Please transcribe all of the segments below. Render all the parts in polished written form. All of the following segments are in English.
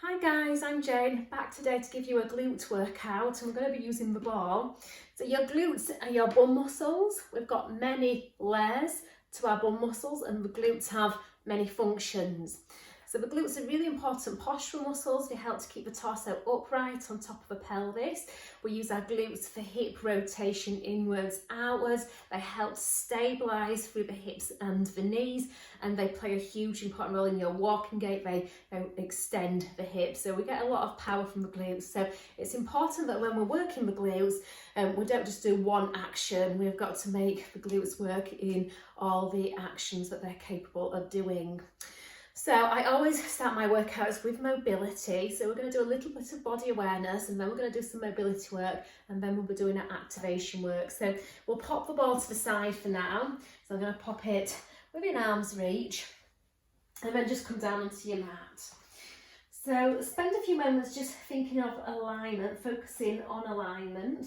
Hi guys, I'm Jane, back today to give you a glute workout. I'm going to be using the ball. So your glutes are your bum muscles. We've got many layers to our bum muscles and the glutes have many functions. So the glutes are really important postural muscles. They help to keep the torso upright on top of the pelvis. We use our glutes for hip rotation inwards, outwards. They help stabilise through the hips and the knees, and they play a huge important role in your walking gait. They extend the hips, so we get a lot of power from the glutes. So it's important that when we're working the glutes, we don't just do one action. We've got to make the glutes work in all the actions that they're capable of doing. So I always start my workouts with mobility. So we're going to do a little bit of body awareness, and then we're going to do some mobility work, and then we'll be doing our activation work. So we'll pop the ball to the side for now. So I'm going to pop it within arm's reach, and then just come down onto your mat. So spend a few moments just thinking of alignment, focusing on alignment.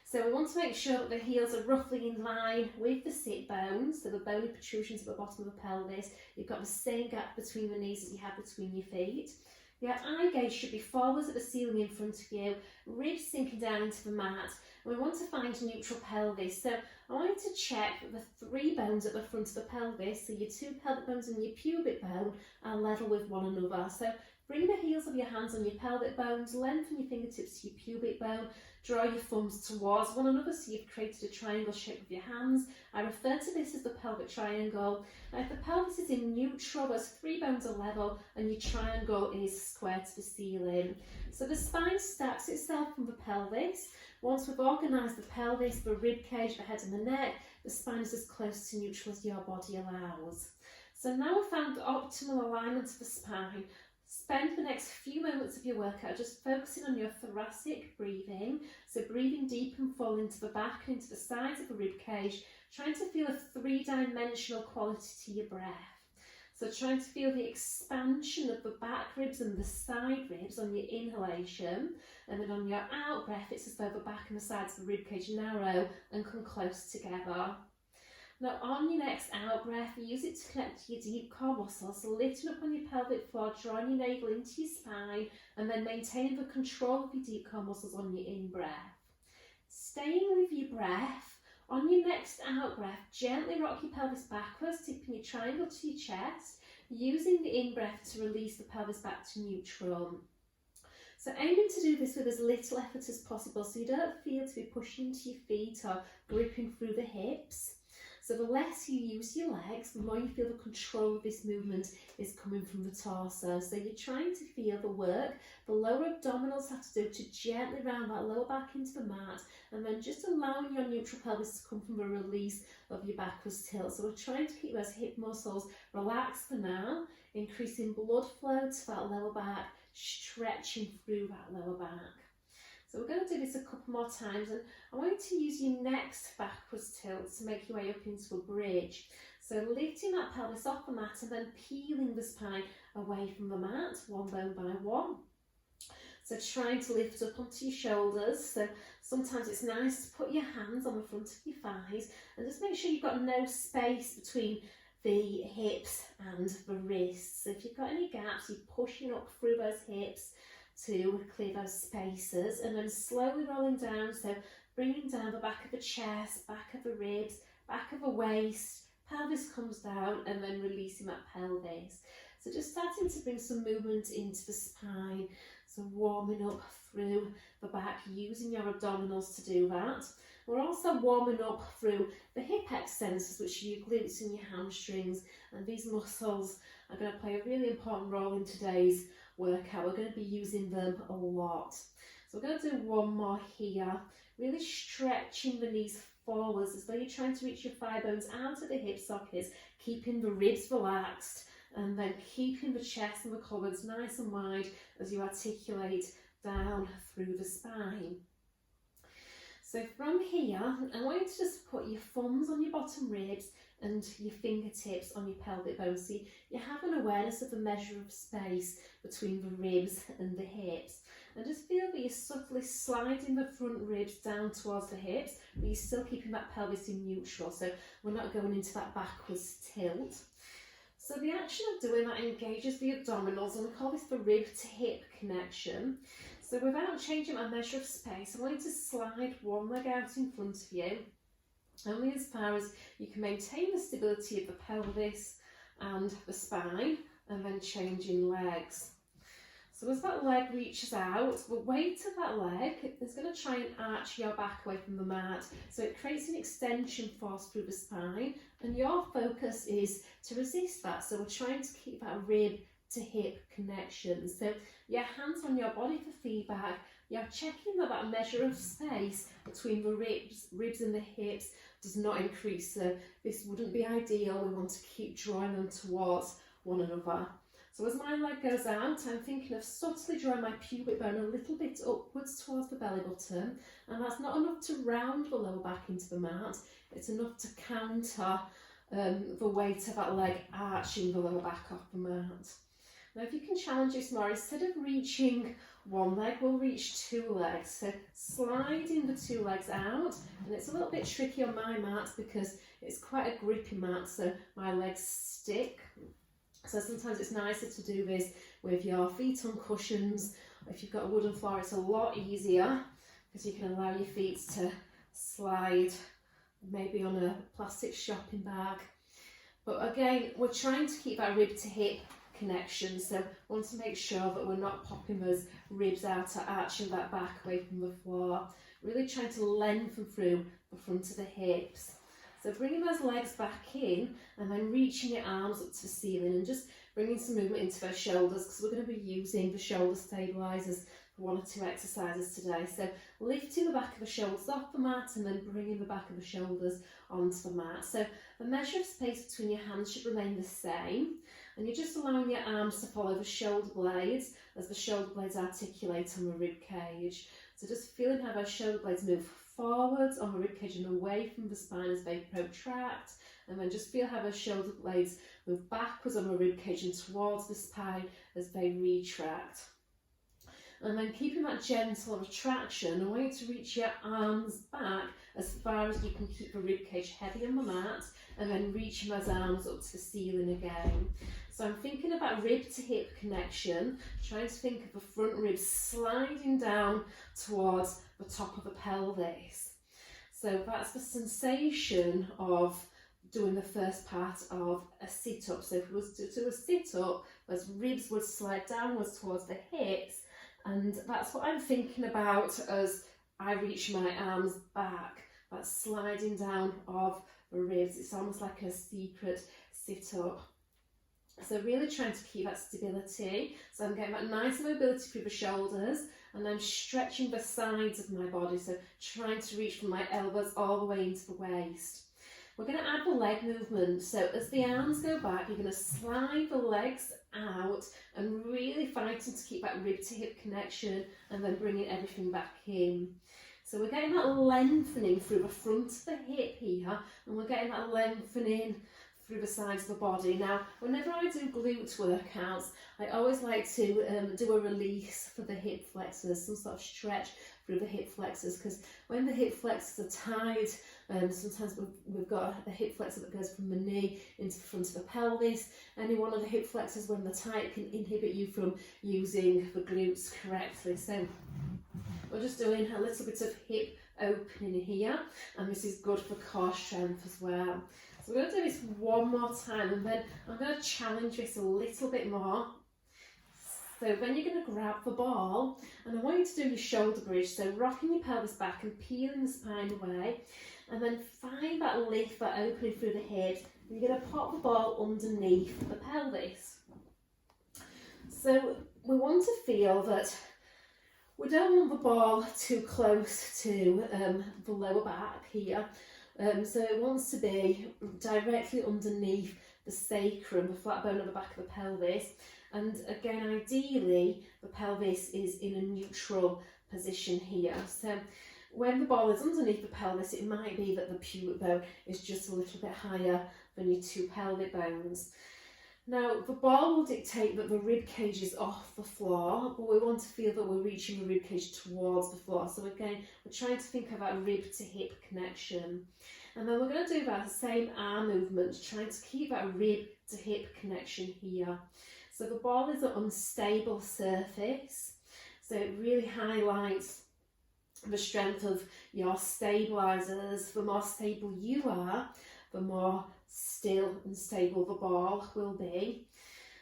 So we want to make sure that the heels are roughly in line with the sit bones, so the bony protrusions at the bottom of the pelvis. You've got the same gap between the knees as you have between your feet. Your eye gaze should be forwards at the ceiling in front of you, ribs sinking down into the mat. And we want to find neutral pelvis. So I want you to check that the three bones at the front of the pelvis, so your two pelvic bones and your pubic bone, are level with one another. So bring the heels of your hands on your pelvic bones, lengthen your fingertips to your pubic bone, draw your thumbs towards one another so you've created a triangle shape with your hands. I refer to this as the pelvic triangle. Now if the pelvis is in neutral, those three bones are level and your triangle is square to the ceiling. So the spine stacks itself from the pelvis. Once we've organised the pelvis, the rib cage, the head and the neck, the spine is as close to neutral as your body allows. So now we've found optimal alignment of the spine. Spend the next few moments of your workout just focusing on your thoracic breathing. So breathing deep and full into the back and into the sides of the rib cage, trying to feel a three-dimensional quality to your breath. So trying to feel the expansion of the back ribs and the side ribs on your inhalation, and then on your out breath it's as though the back and the sides of the rib cage narrow and come close together. Now on your next out breath, use it to connect to your deep core muscles, so lifting up on your pelvic floor, drawing your navel into your spine, and then maintaining the control of your deep core muscles on your in breath. Staying with your breath, on your next out breath, gently rock your pelvis backwards, tipping your triangle to your chest, using the in breath to release the pelvis back to neutral. So aiming to do this with as little effort as possible, so you don't feel to be pushing into your feet or gripping through the hips. So the less you use your legs, the more you feel the control of this movement is coming from the torso. So you're trying to feel the work. The lower abdominals have to do to gently round that lower back into the mat, and then just allowing your neutral pelvis to come from a release of your backwards tilt. So we're trying to keep those hip muscles relaxed for now, increasing blood flow to that lower back, stretching through that lower back. So we're going to do this a couple more times, and I want you to use your next backwards tilt to make your way up into a bridge. So lifting that pelvis off the mat and then peeling the spine away from the mat, one bone by one. So trying to lift up onto your shoulders. So sometimes it's nice to put your hands on the front of your thighs and just make sure you've got no space between the hips and the wrists. So if you've got any gaps, you're pushing up through those hips to clear those spaces, and then slowly rolling down, so bringing down the back of the chest, back of the ribs, back of the waist, pelvis comes down, and then releasing that pelvis. So just starting to bring some movement into the spine, so warming up through the back, using your abdominals to do that. We're also warming up through the hip extensors, which are your glutes and your hamstrings, and these muscles are going to play a really important role in today's workout. We're going to be using them a lot. So we're going to do one more here, really stretching the knees forwards as though you're trying to reach your thigh bones out of the hip sockets, keeping the ribs relaxed, and then keeping the chest and the collarbones nice and wide as you articulate down through the spine. So from here, I want you to just put your thumbs on your bottom ribs and your fingertips on your pelvic bones. So you have an awareness of the measure of space between the ribs and the hips. And just feel that you're subtly sliding the front ribs down towards the hips, but you're still keeping that pelvis in neutral. So we're not going into that backwards tilt. So the action of doing that engages the abdominals, and we call this the rib to hip connection. So without changing my measure of space, I want you to slide one leg out in front of you, only as far as you can maintain the stability of the pelvis and the spine, and then changing legs. So as that leg reaches out, the weight of that leg is going to try and arch your back away from the mat. So it creates an extension force through the spine, and your focus is to resist that. So we're trying to keep that rib to hip connection. So your hands on your body for feedback. You're checking that that measure of space between the ribs and the hips does not increase. So this wouldn't be ideal. We want to keep drawing them towards one another. So as my leg goes out, I'm thinking of subtly drawing my pubic bone a little bit upwards towards the belly button, and that's not enough to round the lower back into the mat, it's enough to counter the weight of that leg arching the lower back off the mat. Now if you can challenge this more, instead of reaching one leg, we'll reach two legs. So sliding the two legs out, and it's a little bit tricky on my mat because it's quite a grippy mat, so my legs stick. So sometimes it's nicer to do this with your feet on cushions. If you've got a wooden floor, it's a lot easier because you can allow your feet to slide, maybe on a plastic shopping bag. But again, we're trying to keep that rib to hip connection, so we want to make sure that we're not popping those ribs out or arching that back away from the floor. Really trying to lengthen through the front of the hips. So bringing those legs back in and then reaching your arms up to the ceiling and just bringing some movement into those shoulders, because we're going to be using the shoulder stabilisers for one or two exercises today. So lifting the back of the shoulders off the mat and then bringing the back of the shoulders onto the mat. So the measure of space between your hands should remain the same, and you're just allowing your arms to follow the shoulder blades as the shoulder blades articulate on the rib cage. So just feeling how those shoulder blades move forwards on the rib cage and away from the spine as they protract, and then just feel how those shoulder blades move backwards on the rib cage and towards the spine as they retract. And then keeping that gentle retraction, I want you to reach your arms back as far as you can keep the rib cage heavy on the mat, and then reaching those arms up to the ceiling again. So I'm thinking about rib to hip connection, trying to think of the front ribs sliding down towards the top of the pelvis. So that's the sensation of doing the first part of a sit-up. So if we was to do a sit-up, those ribs would slide downwards towards the hips, and that's what I'm thinking about as I reach my arms back, that sliding down of the ribs. It's almost like a secret sit-up. So really trying to keep that stability. So I'm getting that nice mobility through the shoulders, and I'm stretching the sides of my body. So trying to reach from my elbows all the way into the waist. We're going to add the leg movement. So as the arms go back, you're going to slide the legs out and really fighting to keep that rib to hip connection, and then bringing everything back in. So we're getting that lengthening through the front of the hip here, and we're getting that lengthening through the sides of the body. Now, whenever I do glute workouts, I always like to do a release for the hip flexors, some sort of stretch through the hip flexors, because when the hip flexors are tied, sometimes we've got a hip flexor that goes from the knee into the front of the pelvis. Any one of the hip flexors, when they're tight, can inhibit you from using the glutes correctly. So we're just doing a little bit of hip opening here, and this is good for core strength as well. So we're going to do this one more time, and then I'm going to challenge this a little bit more. So then you're going to grab the ball, and I want you to do your shoulder bridge, so rocking your pelvis back and peeling the spine away, and then find that lift, that opening through the hips, and you're going to pop the ball underneath the pelvis. So we want to feel that we don't want the ball too close to the lower back here. So it wants to be directly underneath the sacrum, the flat bone at the back of the pelvis. And again, ideally, the pelvis is in a neutral position here. So when the ball is underneath the pelvis, it might be that the pubic bone is just a little bit higher than your two pelvic bones. Now, the ball will dictate that the rib cage is off the floor, but we want to feel that we're reaching the rib cage towards the floor. So again, we're trying to think of that rib to hip connection. And then we're going to do that same arm movement, trying to keep that rib to hip connection here. So the ball is an unstable surface, so it really highlights the strength of your stabilizers. The more stable you are, the more still and stable the ball will be.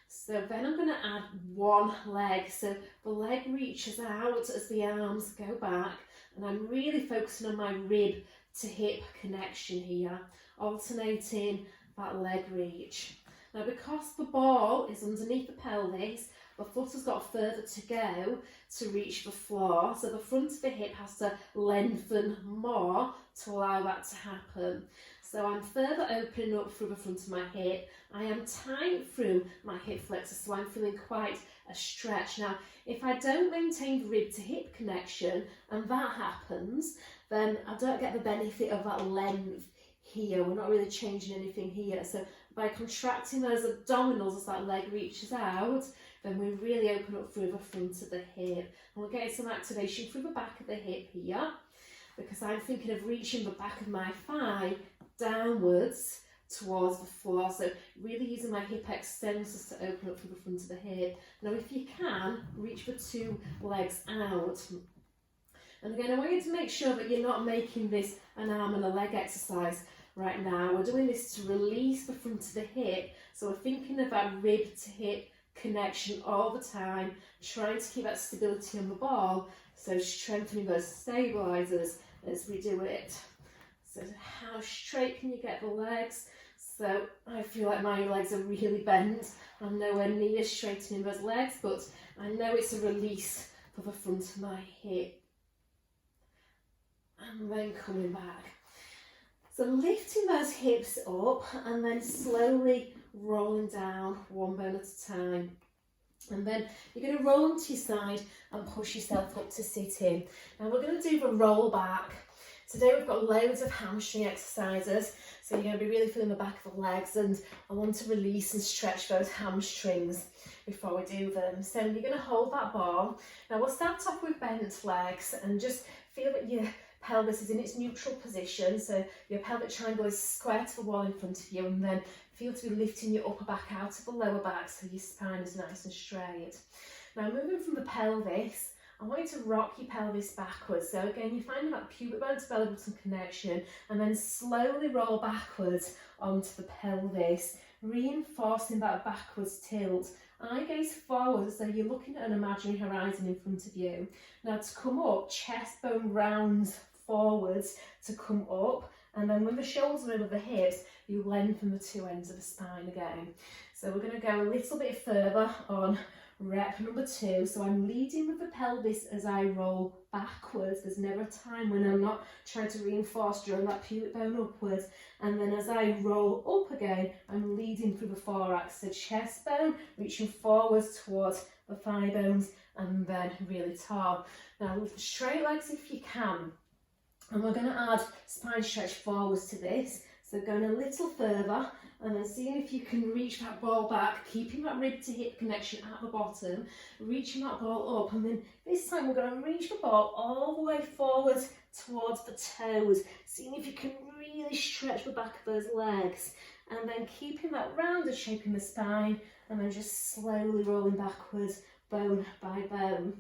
So then I'm going to add one leg. So the leg reaches out as the arms go back, and I'm really focusing on my rib to hip connection here, alternating that leg reach. Now, because the ball is underneath the pelvis, the foot has got further to go to reach the floor, so the front of the hip has to lengthen more to allow that to happen. So I'm further opening up through the front of my hip. I am tight through my hip flexor, so I'm feeling quite a stretch. Now, if I don't maintain the rib to hip connection, and that happens, then I don't get the benefit of that length here. We're not really changing anything here. So by contracting those abdominals as that leg reaches out, then we really open up through the front of the hip. And we're getting some activation through the back of the hip here, because I'm thinking of reaching the back of my thigh downwards towards the floor. So really using my hip extensors to open up through the front of the hip. Now, if you can, reach the two legs out. And again, I want you to make sure that you're not making this an arm and a leg exercise right now. We're doing this to release the front of the hip. So we're thinking of that rib to hip connection all the time, trying to keep that stability on the ball. So strengthening those stabilizers as we do it. So how straight can you get the legs? So I feel like my legs are really bent. I'm nowhere near straightening those legs, but I know it's a release for the front of my hip. And then coming back. So lifting those hips up and then slowly rolling down one bone at a time. And then you're going to roll onto your side and push yourself up to sit in. Now we're going to do the roll back. Today we've got loads of hamstring exercises, so you're going to be really feeling the back of the legs, and I want to release and stretch those hamstrings before we do them. So you're going to hold that ball. Now we'll start off with bent legs and just feel that your pelvis is in its neutral position, so your pelvic triangle is square to the wall in front of you, and then feel to be lifting your upper back out of the lower back so your spine is nice and straight. Now moving from the pelvis, I want you to rock your pelvis backwards. So again, you're finding that pubic bone to belly button connection, and then slowly roll backwards onto the pelvis, reinforcing that backwards tilt. Eye gaze forward as though you're looking at an imaginary horizon in front of you. Now to come up, chest bone rounds forwards to come up, and then when the shoulders are over the hips, you lengthen the two ends of the spine again. So we're going to go a little bit further on rep number 2. So I'm leading with the pelvis as I roll backwards. There's never a time when I'm not trying to reinforce, drawing that pubic bone upwards. And then as I roll up again, I'm leading through the thorax. So chest bone, reaching forwards towards the thigh bones, and then really tall. Now with straight legs if you can. And we're going to add spine stretch forwards to this. So going a little further, and then seeing if you can reach that ball back, keeping that rib to hip connection at the bottom, reaching that ball up, and then this time we're going to reach the ball all the way forward towards the toes, seeing if you can really stretch the back of those legs, and then keeping that rounded shape in the spine, and then just slowly rolling backwards, bone by bone.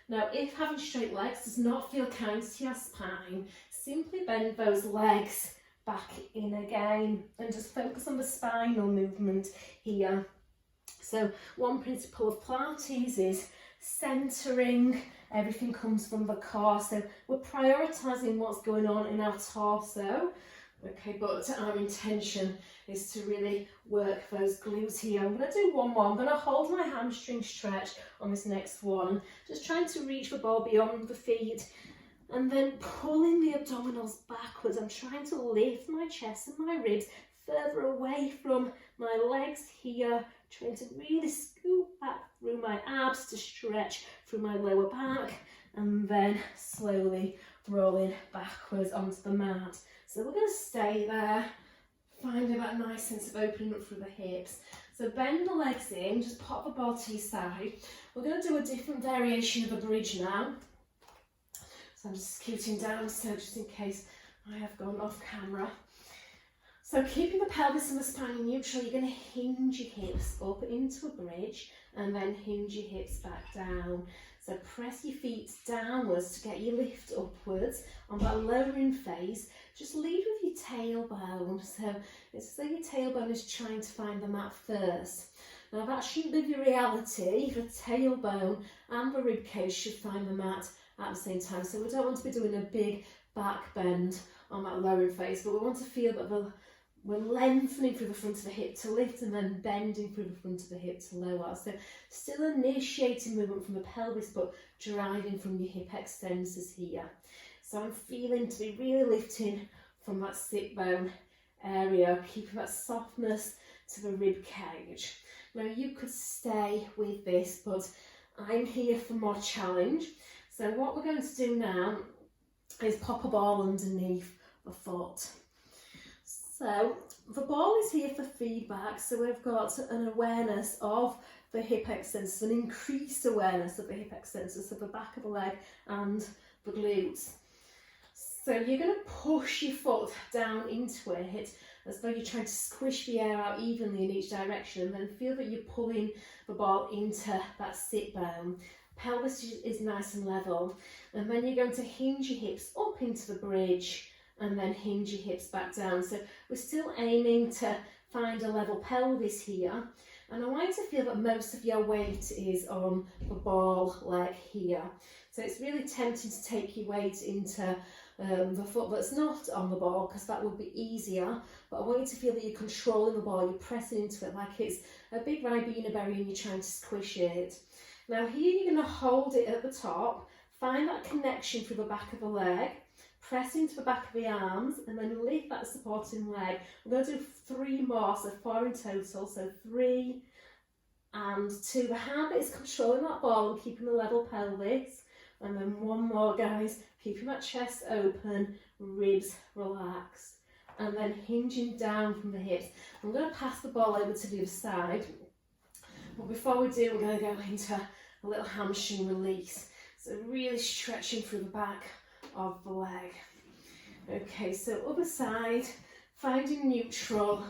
Now, if having straight legs does not feel kind to your spine, simply bend those legs back in again and just focus on the spinal movement here. So one principle of Pilates is centering. Everything comes from the core, so we're prioritizing what's going on in our torso, okay, but our intention is to really work those glutes here. I'm going to do one more. I'm going to hold my hamstring stretch on this next one, just trying to reach the ball beyond the feet. And then pulling the abdominals backwards. I'm trying to lift my chest and my ribs further away from my legs here. Trying to really scoop back through my abs to stretch through my lower back. And then slowly rolling backwards onto the mat. So we're going to stay there, finding that nice sense of opening up through the hips. So bend the legs in, just pop the ball to your side. We're going to do a different variation of a bridge now. So I'm just scooting down, so just in case I have gone off camera. So keeping the pelvis and the spine neutral, you're going to hinge your hips up into a bridge and then hinge your hips back down. So press your feet downwards to get your lift upwards on that lowering phase. Just lead with your tailbone. So it's as though your tailbone is trying to find the mat first. Now that shouldn't be the reality. The tailbone and the rib cage should find the mat at the same time. So we don't want to be doing a big back bend on that lowering phase, but we want to feel that we're lengthening through the front of the hip to lift and then bending through the front of the hip to lower. So still initiating movement from the pelvis, but driving from your hip extensors here. So I'm feeling to be really lifting from that sit bone area, keeping that softness to the rib cage. Now you could stay with this, but I'm here for more challenge. So what we're going to do now is pop a ball underneath the foot. So the ball is here for feedback, so we've got an awareness of the hip extensors, an increased awareness of the hip extensors, of the back of the leg and the glutes. So you're going to push your foot down into it as though you're trying to squish the air out evenly in each direction, and then feel that you're pulling the ball into that sit bone. Pelvis is nice and level, and then you're going to hinge your hips up into the bridge and then hinge your hips back down. So we're still aiming to find a level pelvis here, and I want you to feel that most of your weight is on the ball leg here. So it's really tempting to take your weight into the foot that's not on the ball, because that would be easier, but I want you to feel that you're controlling the ball, you're pressing into it like it's a big ribena berry and you're trying to squish it. Now here you're going to hold it at the top, find that connection through the back of the leg, press into the back of the arms and then lift that supporting leg. We're going to do 3 more, so 4 in total, so 3 and 2. The habit is controlling that ball and keeping the level pelvis, and then 1 more, guys, keeping that chest open, ribs relaxed, and then hinging down from the hips. I'm going to pass the ball over to the other side, but before we do, we're going to go into a little hamstring release, so really stretching through the back of the leg. Okay, so other side, finding neutral,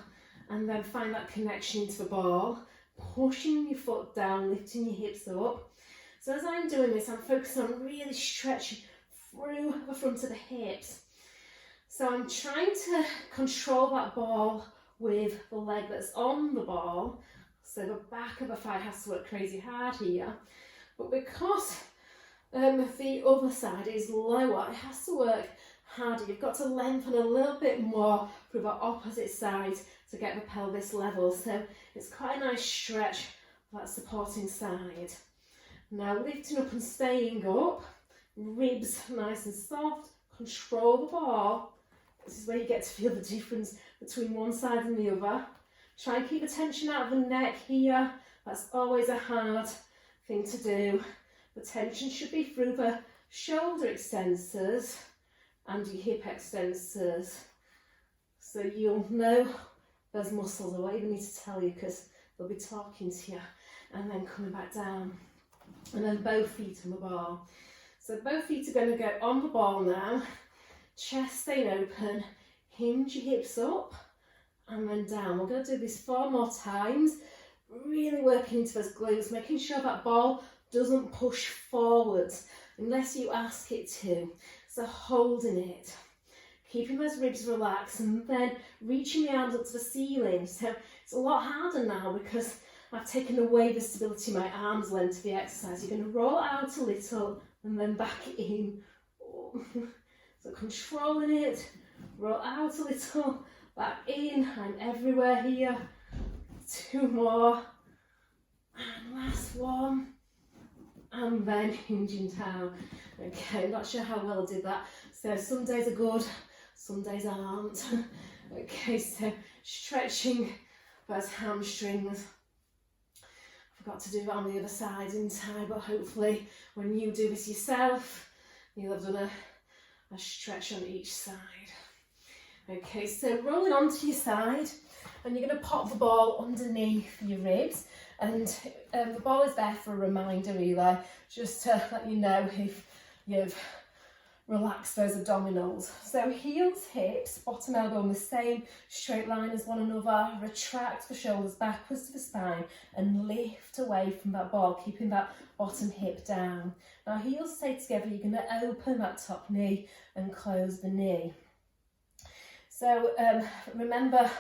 and then find that connection into the ball, pushing your foot down, lifting your hips up. So as I'm doing this, I'm focusing on really stretching through the front of the hips. So I'm trying to control that ball with the leg that's on the ball, so the back of the thigh has to work crazy hard here, but because the other side is lower, it has to work harder. You've got to lengthen a little bit more through the opposite side to get the pelvis level. So it's quite a nice stretch for that supporting side. Now lifting up and staying up, ribs nice and soft, control the ball. This is where you get to feel the difference between one side and the other. Try and keep the tension out of the neck here. That's always a hard thing to do. The tension should be through the shoulder extensors and your hip extensors. So you'll know those muscles. I won't even need to tell you because they'll be talking to you. And then coming back down. And then both feet on the ball. So both feet are going to go on the ball now. Chest staying open. Hinge your hips up and then down. We're going to do this 4 more times. Really working into those glutes, making sure that ball doesn't push forwards unless you ask it to. So holding it, keeping those ribs relaxed, and then reaching the arms up to the ceiling. So it's a lot harder now because I've taken away the stability of my arms length of the exercise. You're going to roll out a little and then back in. So controlling it, roll out a little, back in, and everywhere here. 2 more, and last one. And then hinging down. Okay, not sure how well I did that. So some days are good, some days aren't. Okay, so stretching those hamstrings. Forgot to do that on the other side, didn't I? But hopefully when you do this yourself, you'll have done a stretch on each side. Okay, so rolling onto your side, and you're going to pop the ball underneath your ribs. And the ball is there for a reminder, really, just to let you know if you've relax those abdominals. So heels, hips, bottom elbow on the same straight line as one another. Retract the shoulders backwards to the spine and lift away from that ball, keeping that bottom hip down. Now heels stay together, you're going to open that top knee and close the knee. So remember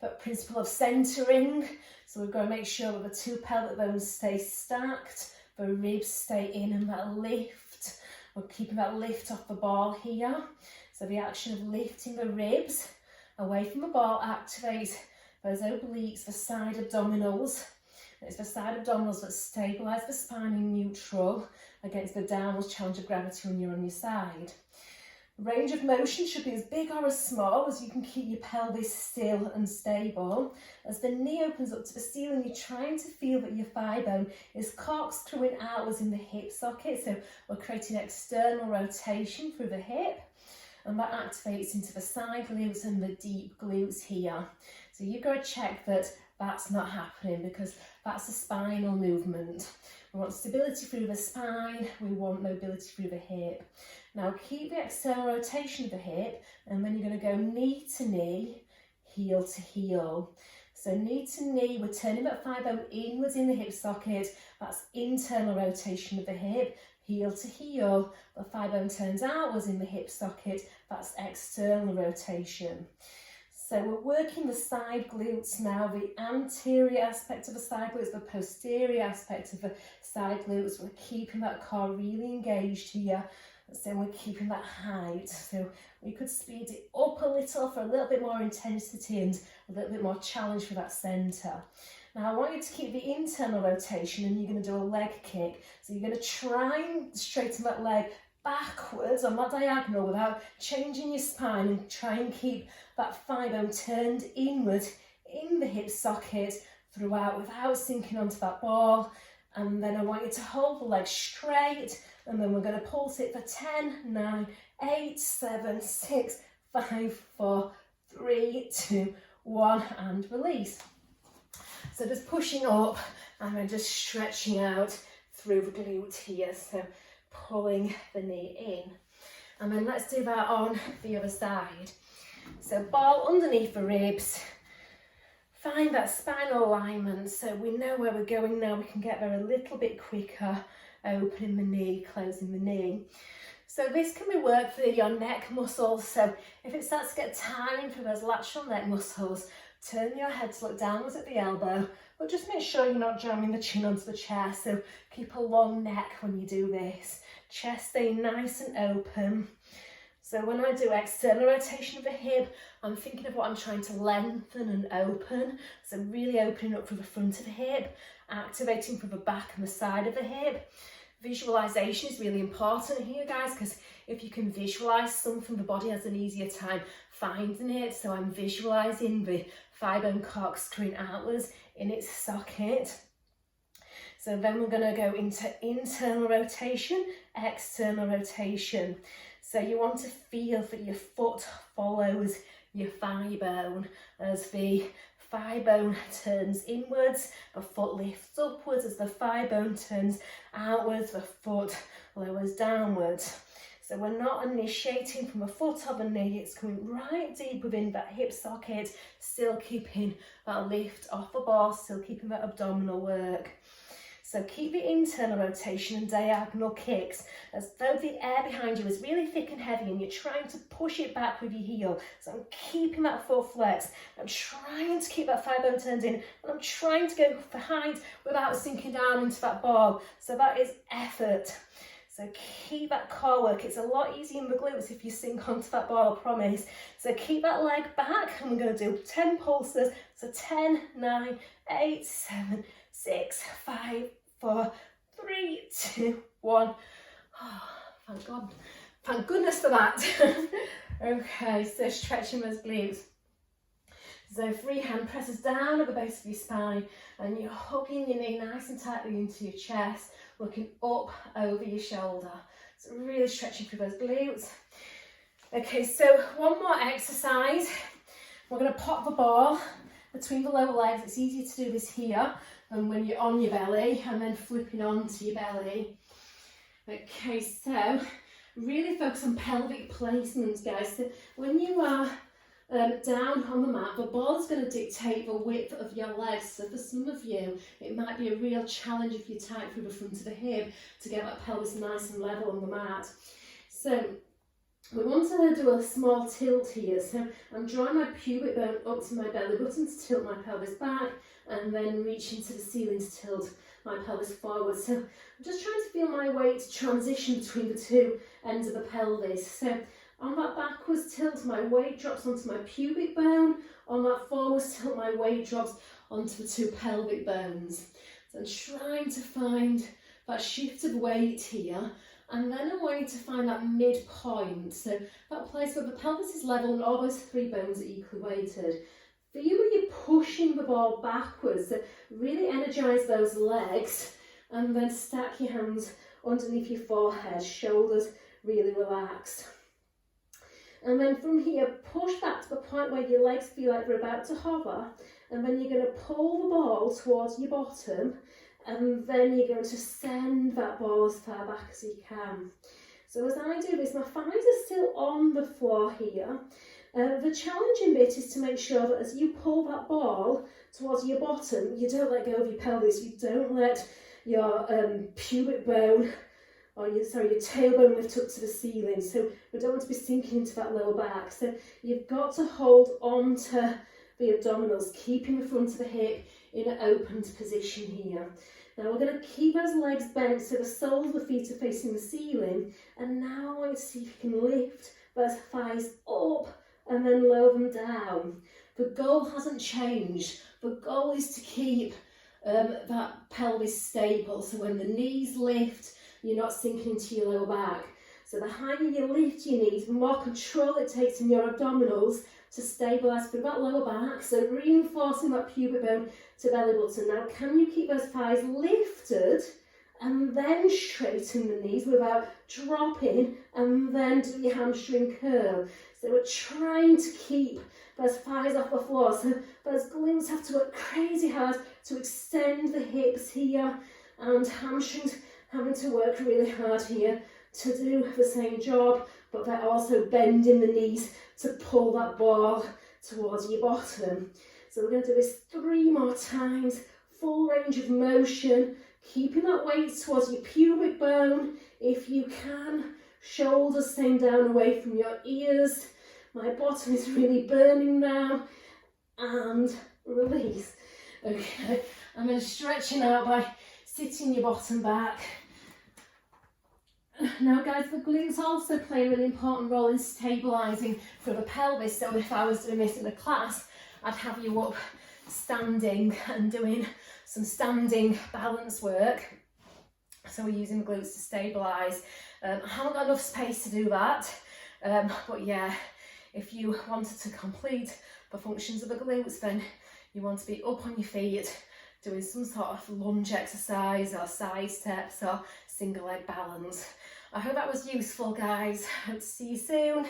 that principle of centering. So we've got to make sure that the two pelvic bones stay stacked, the ribs stay in, and that lift. We're keeping that lift off the ball here. So the action of lifting the ribs away from the ball activates those obliques, the side abdominals. And it's the side abdominals that stabilise the spine in neutral against the downward challenge of gravity when you're on your side. Range of motion should be as big or as small as you can keep your pelvis still and stable. As the knee opens up to the ceiling, you're trying to feel that your thigh bone is corkscrewing outwards in the hip socket. So we're creating external rotation through the hip, and that activates into the side glutes and the deep glutes here. So you've got to check that that's not happening, because that's a spinal movement. We want stability through the spine, we want mobility through the hip. Now keep the external rotation of the hip, and then you're going to go knee to knee, heel to heel. So knee to knee, we're turning that thigh bone inwards in the hip socket, that's internal rotation of the hip. Heel to heel, the thigh bone turns outwards in the hip socket, that's external rotation. So we're working the side glutes now, the anterior aspect of the side glutes, the posterior aspect of the side glutes. We're keeping that core really engaged here. So we're keeping that height. So we could speed it up a little for a little bit more intensity and a little bit more challenge for that centre. Now I want you to keep the internal rotation, and you're going to do a leg kick. So you're going to try and straighten that leg backwards on that diagonal without changing your spine, and try and keep that thigh bone turned inward in the hip socket throughout without sinking onto that ball. And then I want you to hold the leg straight, and then we're going to pulse it for 10, 9, 8, 7, 6, 5, 4, 3, 2, 1, and release. So just pushing up and then just stretching out through the glute here. So pulling the knee in. And then let's do that on the other side. So ball underneath the ribs. Find that spinal alignment so we know where we're going now. We can get there a little bit quicker. Opening the knee, closing the knee. So this can be work for your neck muscles. So if it starts to get tiring for those lateral neck muscles, turn your head to look downwards at the elbow, but just make sure you're not jamming the chin onto the chest. So keep a long neck when you do this. Chest staying nice and open. So when I do external rotation of the hip, I'm thinking of what I'm trying to lengthen and open. So really opening up from the front of the hip, activating from the back and the side of the hip. Visualization is really important here, guys, because if you can visualize something, the body has an easier time finding it. So I'm visualizing the thigh bone corkscrewing outwards in its socket. So then we're going to go into internal rotation, external rotation. So you want to feel that your foot follows your thigh bone as the thigh bone turns inwards, the foot lifts upwards. As the thigh bone turns outwards, the foot lowers downwards. So we're not initiating from a foot or the knee, it's coming right deep within that hip socket, still keeping that lift off the ball, still keeping that abdominal work. So keep the internal rotation and diagonal kicks as though the air behind you is really thick and heavy and you're trying to push it back with your heel. So I'm keeping that foot flexed. I'm trying to keep that thigh bone turned in, and I'm trying to go for height without sinking down into that ball. So that is effort. So keep that core work. It's a lot easier in the glutes if you sink onto that ball, I promise. So keep that leg back, and we're going to do 10 pulses. So 10, 9, 8, 7, 6, 5, 4, 3, 2, 1. Oh, thank God. Thank goodness for that. Okay, so stretching those glutes. So free hand presses down at the base of your spine, and you're hugging your knee nice and tightly into your chest, looking up over your shoulder. So really stretching through those glutes. Okay, so one more exercise. We're going to pop the ball between the lower legs. It's easier to do this here than when you're on your belly and then flipping onto your belly. Okay, so really focus on pelvic placement, guys. So when you are down on the mat, the ball is going to dictate the width of your legs. So for some of you, it might be a real challenge if you're tight through the front of the hip to get that pelvis nice and level on the mat. So we want to do a small tilt here. So I'm drawing my pubic bone up to my belly button to tilt my pelvis back, and then reaching to the ceiling to tilt my pelvis forward. So I'm just trying to feel my weight transition between the two ends of the pelvis. So on that backwards tilt, my weight drops onto my pubic bone. On that forwards tilt, my weight drops onto the two pelvic bones. So I'm trying to find that shift of weight here, and then a way to find that midpoint. So that place where the pelvis is level and all those three bones are equally weighted. Feel where you're pushing the ball backwards. So really energise those legs, and then stack your hands underneath your forehead, shoulders really relaxed. And then from here, push back to the point where your legs feel like they're about to hover, and then you're going to pull the ball towards your bottom, and then you're going to send that ball as far back as you can. So as I do this, my thighs are still on the floor here. The challenging bit is to make sure that as you pull that ball towards your bottom, you don't let go of your pelvis, you don't let your pubic bone or your tailbone lift up to the ceiling. So we don't want to be sinking into that lower back. So you've got to hold on to the abdominals, keeping the front of the hip in an opened position here. Now we're going to keep those legs bent so the soles of the feet are facing the ceiling. And now I want you to see if you can lift those thighs up and then lower them down. The goal hasn't changed. The goal is to keep that pelvis stable. So when the knees lift, you're not sinking into your lower back. So the higher you lift your knees, the more control it takes in your abdominals to stabilise through that lower back. So reinforcing that pubic bone to belly button. Now, can you keep those thighs lifted and then straighten the knees without dropping and then do your hamstring curl? So we're trying to keep those thighs off the floor. So those glutes have to work crazy hard to extend the hips here, and hamstrings having to work really hard here to do the same job, but they're also bending the knees to pull that ball towards your bottom. So we're going to do this 3 more times, full range of motion, keeping that weight towards your pubic bone if you can, shoulders staying down away from your ears. My bottom is really burning now, and release. Okay, and then stretching out by sitting your bottom back. Now guys, the glutes also play a really important role in stabilising through the pelvis. So if I was doing this in a class, I'd have you up standing and doing some standing balance work. So we're using the glutes to stabilise. I haven't got enough space to do that, but yeah, if you wanted to complete the functions of the glutes, then you want to be up on your feet, doing some sort of lunge exercise or side steps or single leg balance. I hope that was useful, guys. Hope to see you soon.